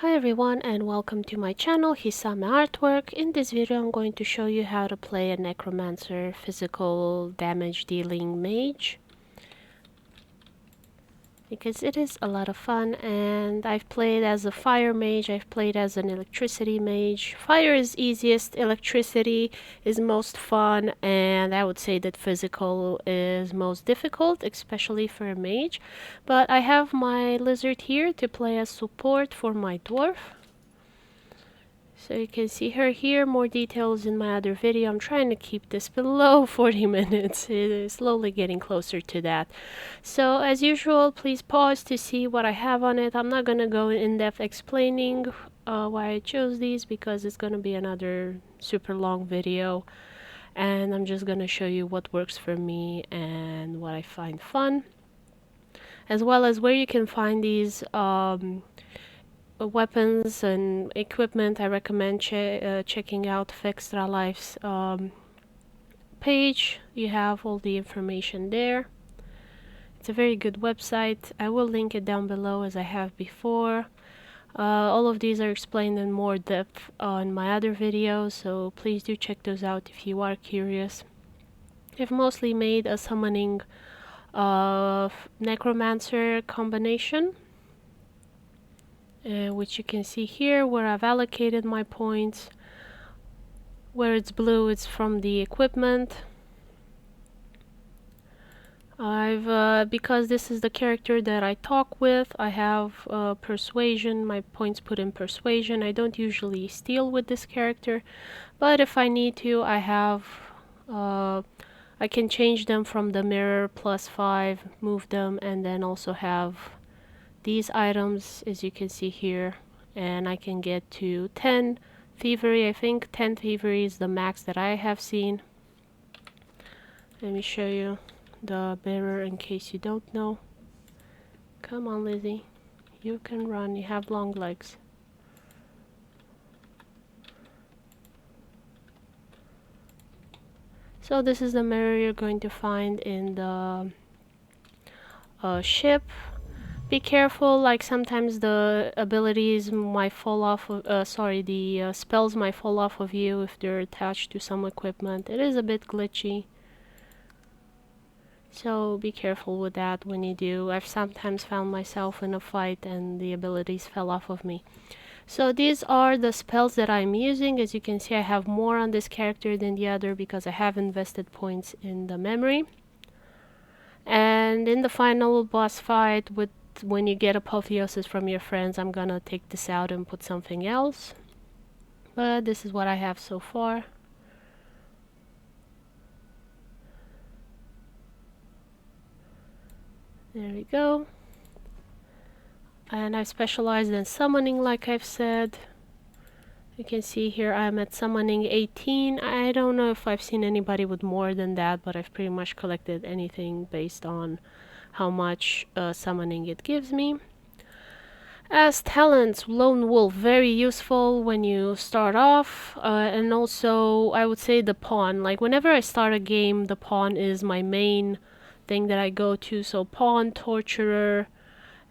Hi everyone and welcome to my channel Hisame Artwork. In this video I'm going to show you how to play a necromancer physical damage dealing mage, because it is a lot of fun. And I've played as a fire mage, I've played as an electricity mage. Fire is easiest, electricity is most fun, and I would say that physical is most difficult, especially for a mage. But I have my lizard here to play as support for my dwarf. So you can see her here, more details in my other video. I'm trying to keep this below 40 minutes. It is slowly getting closer to that. So as usual, please pause to see what I have on it. I'm not going to go in depth explaining why I chose these, because it's going to be another super long video. And I'm just going to show you what works for me and what I find fun, as well as where you can find these weapons and equipment. I recommend checking out Extra Life's page. You have all the information there. It's a very good website. I will link it down below as I have before. All of these are explained in more depth on my other videos, so please do check those out if you are curious. I've mostly made a summoning necromancer combination, which you can see here where I've allocated my points. Where it's blue, it's from the equipment. Because this is the character that I talk with, I have persuasion, my points put in persuasion. I don't usually steal with this character, but if I need to, I can change them from the mirror +5, move them, and then also have these items, as you can see here, and I can get to 10 thievery. I think 10 thievery is the max that I have seen. Let me show you the mirror in case you don't know. Come on, Lizzie, you can run, you have long legs. So this is the mirror you're going to find in the ship. Be careful, like sometimes the abilities might fall off of, the spells might fall off of you if they're attached to some equipment. It is a bit glitchy, so be careful with that when you do. I've sometimes found myself in a fight and the abilities fell off of me. So these are the spells that I'm using. As you can see, I have more on this character than the other because I have invested points in the memory. And in the final boss fight, when you get apotheosis from your friends, I'm gonna take this out and put something else. But this is what I have so far. There we go. And I've specialized in summoning, like I've said. You can see here I'm at summoning 18. I don't know if I've seen anybody with more than that, but I've pretty much collected anything based on how much summoning it gives me. As talents, Lone Wolf, very useful when you start off, and also I would say the pawn. Like whenever I start a game, the pawn is my main thing that I go to. So pawn, torturer,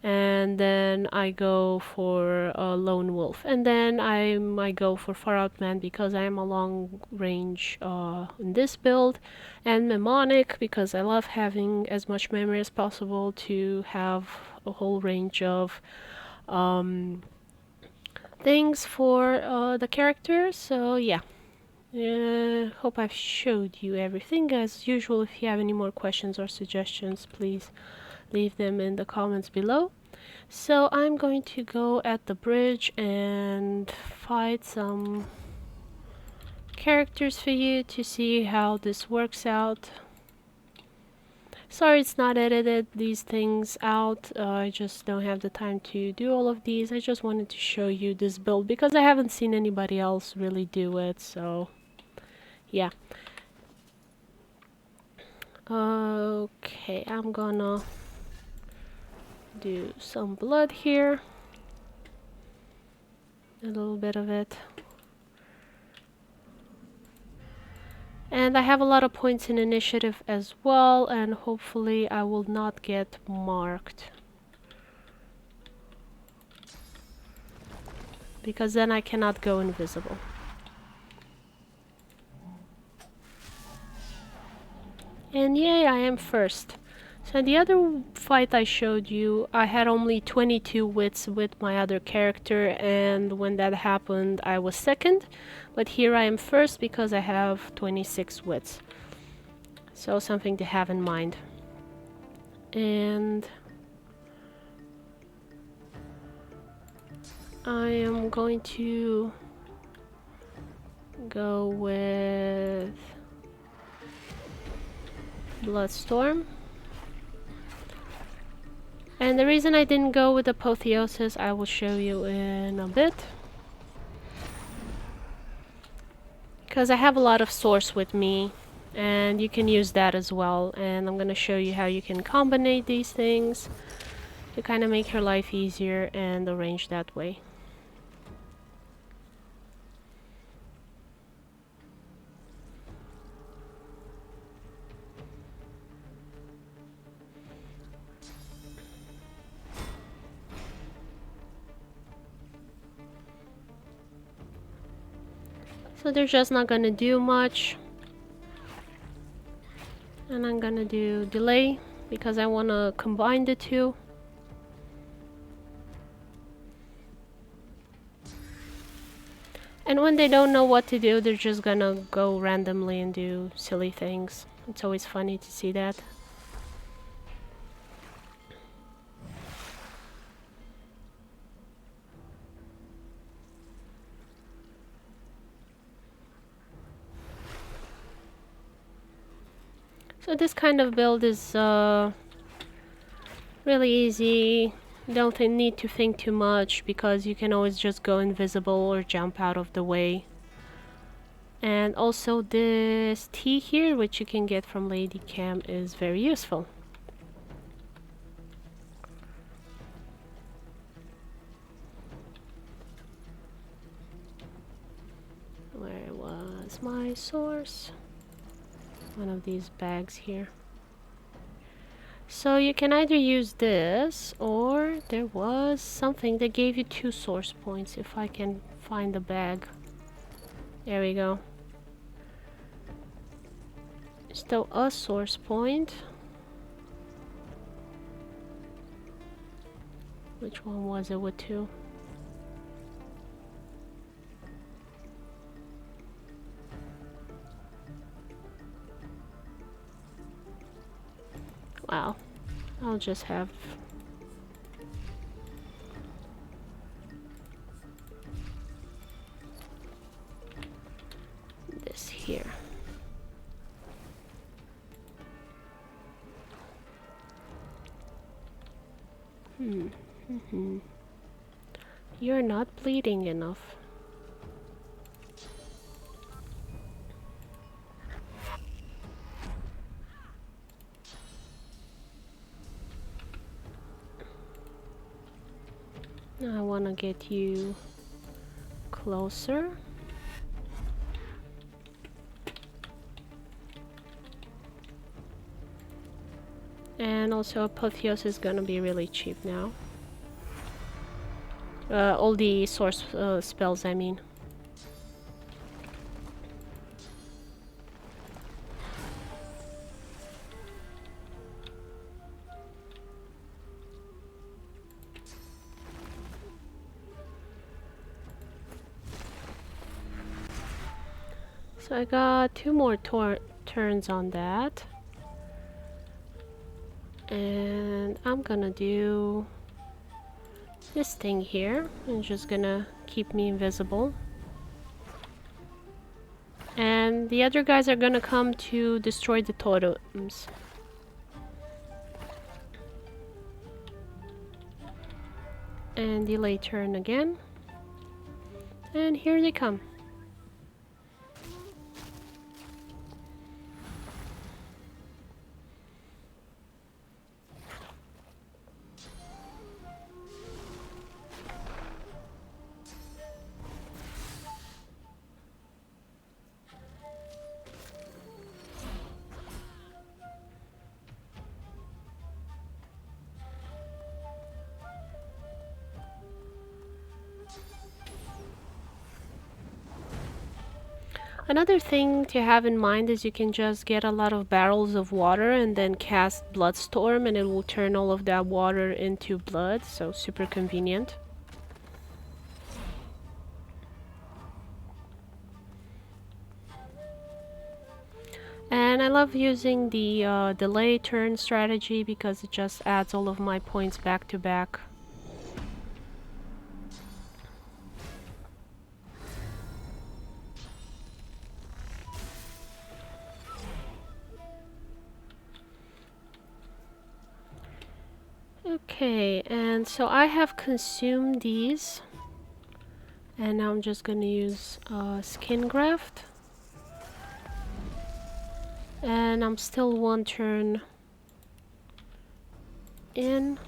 and then I go for Lone Wolf, and then I might go for Far Out Man because I am a long range in this build, and Mnemonic because I love having as much memory as possible to have a whole range of things for the characters. So yeah, hope I've showed you everything. As usual, if you have any more questions or suggestions, please leave them in the comments below. So I'm going to go at the bridge and fight some characters for you to see how this works out. Sorry it's not edited these things out, I just don't have the time to do all of these. I just wanted to show you this build because I haven't seen anybody else really do it, so yeah. Okay, I'm gonna do some blood here, a little bit of it. And I have a lot of points in initiative as well, and hopefully I will not get marked. because then I cannot go invisible. And yay, I am first. So in the other fight I showed you, I had only 22 wits with my other character, and when that happened I was second. But here I am first because I have 26 wits. So something to have in mind. And I am going to go with Bloodstorm. And the reason I didn't go with Apotheosis I will show you in a bit. Because I have a lot of source with me, and you can use that as well. And I'm going to show you how you can combine these things to kind of make your life easier and arrange that way. So they're just not gonna do much. And I'm gonna do delay because I wanna combine the two. And when they don't know what to do, they're just gonna go randomly and do silly things. It's always funny to see that. So this kind of build is really easy. You don't need to think too much because you can always just go invisible or jump out of the way. And also this tea here, which you can get from Lady Cam, is very useful. Where was my source? One of these bags here. So you can either use this, or there was something that gave you 2 source points, if I can find the bag. There we go. Still a source point. Which one was it with 2? Wow. I'll just have this here. You're not bleeding enough. Now I want to get you closer. And also Apotheosis is gonna be really cheap now. All the source spells, I mean. So I got 2 more turns on that. And I'm gonna do this thing here. I'm just gonna keep me invisible. And the other guys are gonna come to destroy the totems. And delay turn again. And here they come. Another thing to have in mind is you can just get a lot of barrels of water and then cast Bloodstorm, and it will turn all of that water into blood, so super convenient. And I love using the delay turn strategy because it just adds all of my points back to back. Okay, and so I have consumed these, and now I'm just gonna use skin graft, and I'm still one turn in.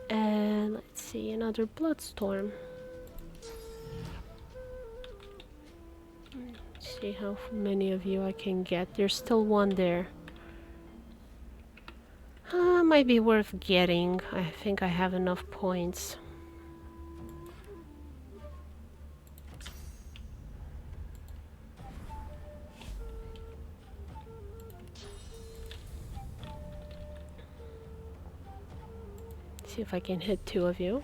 And let's see, another Bloodstorm. Let's see how many of you I can get. There's still one there. Might be worth getting. I think I have enough points. See if I can hit 2 of you.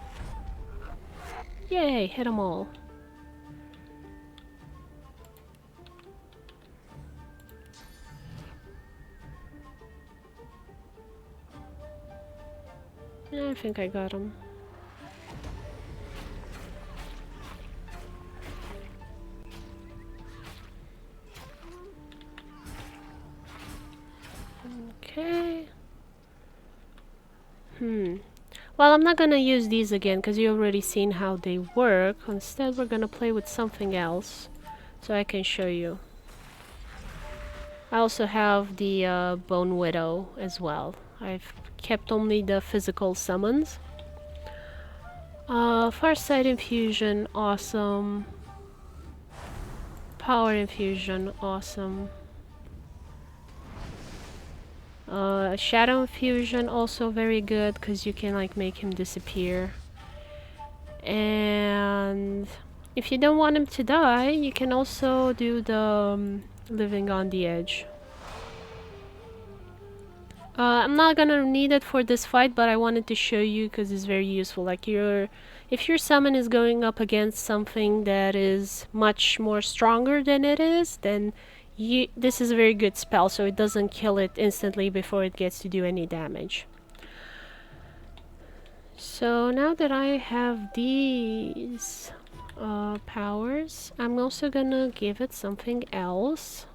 Yay, hit them all. Yeah, I think I got them. Okay. Well, I'm not gonna use these again because you already seen how they work. Instead, we're gonna play with something else so I can show you. I also have the Bone Widow as well. I've kept only the physical summons. Farsight Infusion, awesome. Power Infusion, awesome. Shadow Infusion, also very good because you can like make him disappear. And if you don't want him to die, you can also do the Living on the Edge. I'm not gonna need it for this fight, but I wanted to show you because it's very useful. Like if your summon is going up against something that is much more stronger than it is, then this is a very good spell, so it doesn't kill it instantly before it gets to do any damage. So now that I have these powers, I'm also gonna give it something else.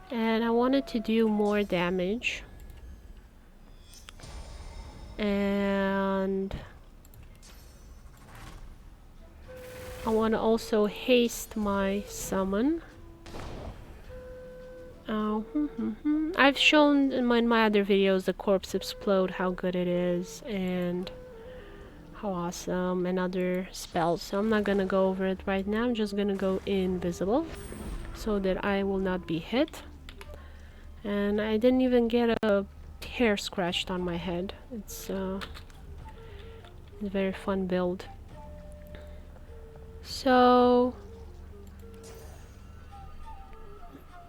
And I wanted to do more damage. And I want to also haste my summon. I've shown in my other videos the Corpse Explode, how good it is, and how awesome, and other spells. So I'm not gonna go over it right now. I'm just gonna go invisible so that I will not be hit. And I didn't even get a hair scratched on my head. It's a very fun build. So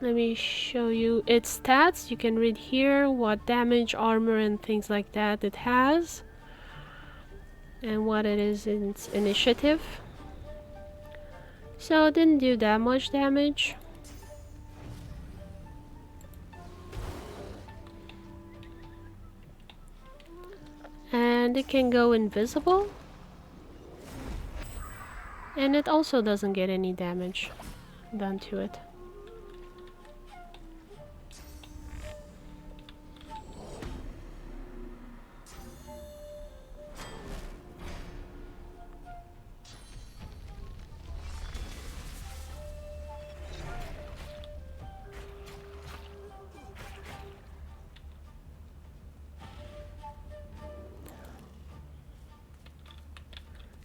let me show you its stats. You can read here what damage, armor, and things like that it has, and what it is in its initiative. So it didn't do that much damage. And it can go invisible. And it also doesn't get any damage done to it.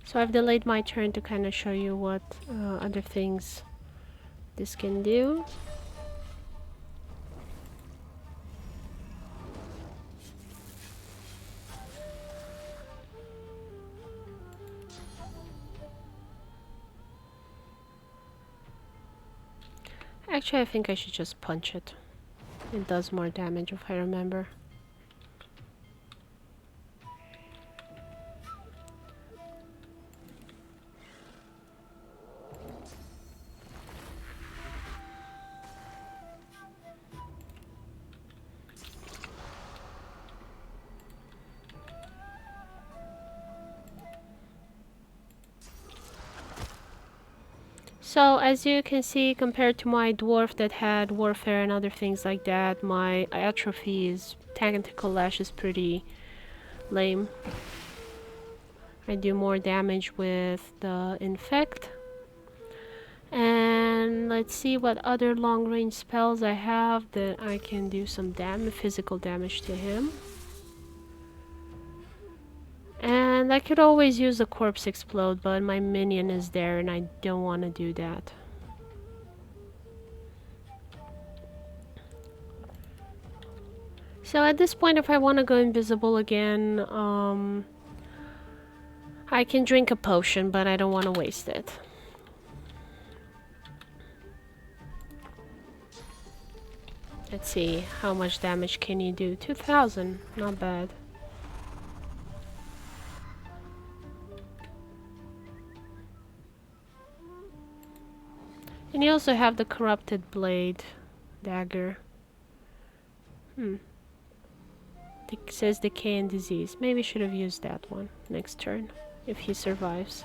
So I've delayed my turn to kind of show you what other things this can do. Actually, I think I should just punch it. It does more damage if I remember. So as you can see, compared to my dwarf that had warfare and other things like that, my atrophy's tactical lash is pretty lame. I do more damage with the infect. And let's see what other long range spells I have that I can do some physical damage to him. And I could always use the corpse explode, but my minion is there and I don't want to do that. So at this point, if I want to go invisible again, I can drink a potion, but I don't want to waste it. Let's see, how much damage can you do? 2000, not bad. And you also have the corrupted blade dagger. It says decay and disease. Maybe should have used that one next turn, if he survives.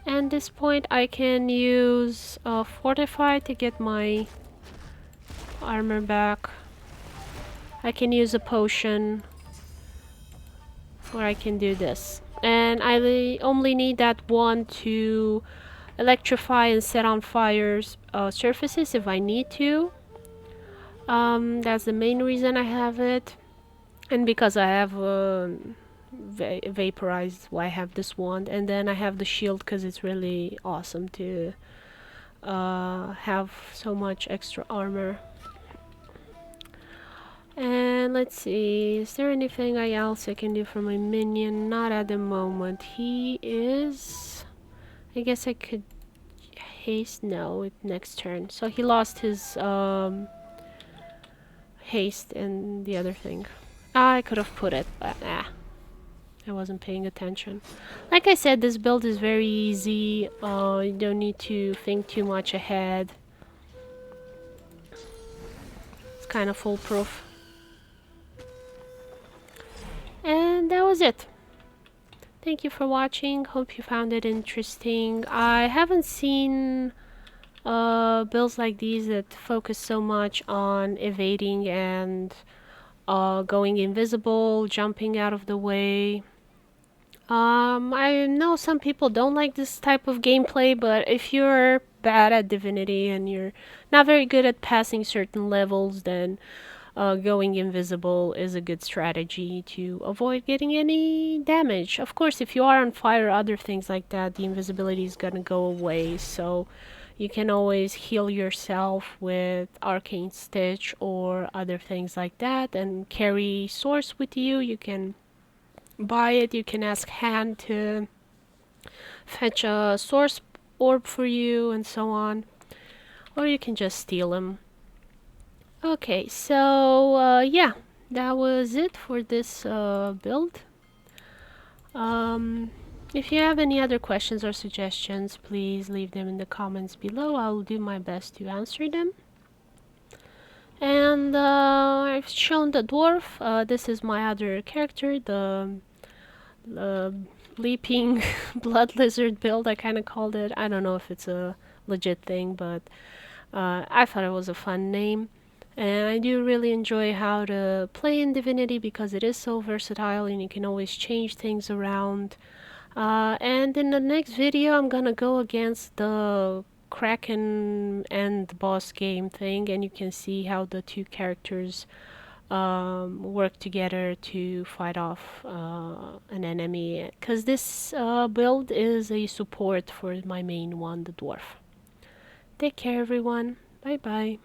And this point I can use Fortify to get my armor back. I can use a potion, or I can do this. And I only need that one to electrify and set on fires surfaces if I need to. That's the main reason I have it. And because I have vaporized, why I have this wand. And then I have the shield because it's really awesome to have so much extra armor. And let's see, is there anything else I can do for my minion? Not at the moment. He is... I guess I could haste? No, next turn. So he lost his haste and the other thing. I could have put it, but I wasn't paying attention. Like I said, this build is very easy. You don't need to think too much ahead. It's kind of foolproof. And that was it. Thank you for watching. Hope you found it interesting. I haven't seen builds like these that focus so much on evading and going invisible, jumping out of the way. I know some people don't like this type of gameplay, but if you're bad at Divinity and you're not very good at passing certain levels, then going invisible is a good strategy to avoid getting any damage. Of course, if you are on fire or other things like that, the invisibility is gonna go away, so you can always heal yourself with Arcane Stitch or other things like that, and carry Source with you. You can buy it, you can ask Hand to fetch a Source Orb for you, and so on. Or you can just steal them. Okay, so yeah, that was it for this build. If you have any other questions or suggestions, please leave them in the comments below. I'll do my best to answer them. And I've shown the dwarf. This is my other character, the leaping blood lizard build, I kind of called it. I don't know if it's a legit thing, but I thought it was a fun name. And I do really enjoy how to play in Divinity because it is so versatile and you can always change things around. And in the next video I'm gonna go against the Kraken and boss game thing, and you can see how the two characters work together to fight off an enemy, because this build is a support for my main one, the dwarf. Take care everyone, bye bye.